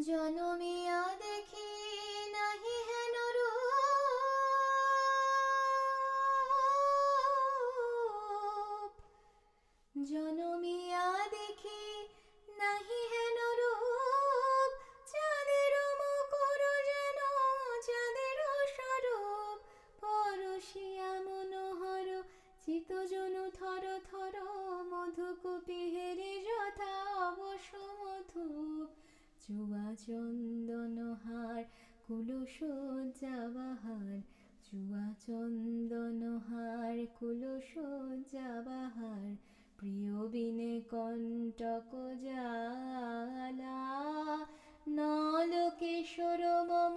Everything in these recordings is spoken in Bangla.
জনমিয়া দেখি নাহি হেন রূপ, জনমিয়া দেখি নাহি হেন রূপ, চাঁদের মুকুর যেন চাঁদের স্বরূপ, পরশিয়া মনোহর চিতজনু থর থর, মধুকুপিহেরি যথা অবসমধূপ, চুয়া চন্দনহার কুলসজ্জাবাহার, চুয়া চন্দনহার কুলসজ্জাবাহার, প্রিয় বিনে কণ্টক জ্বালা, নলকিশোর মম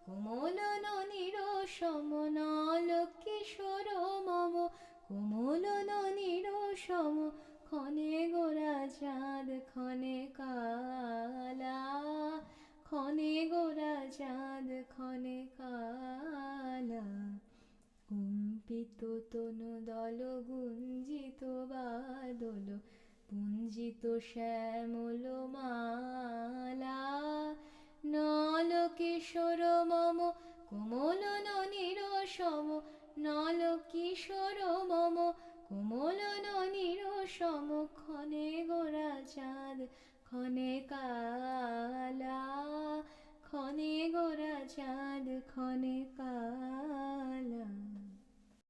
কোমল ননির সম, নলকিশোর মম কোমল ননির সম, ক্ষণে গোরা চাঁদ ক্ষণে কালা, ক্ষণে গোরা চাঁদ ক্ষণে কালা, কম্পিত তনু দল গুঞ্জিত বাদল, পুঞ্জিত শ্যামল মালা, নলকিশোর মম কোমল ননির সম, নলকিশোর মম কোমল ননির সম, ক্ষণে গোরা চাঁদ ক্ষণে কালা, ক্ষণে গোরা চাঁদ ক্ষণে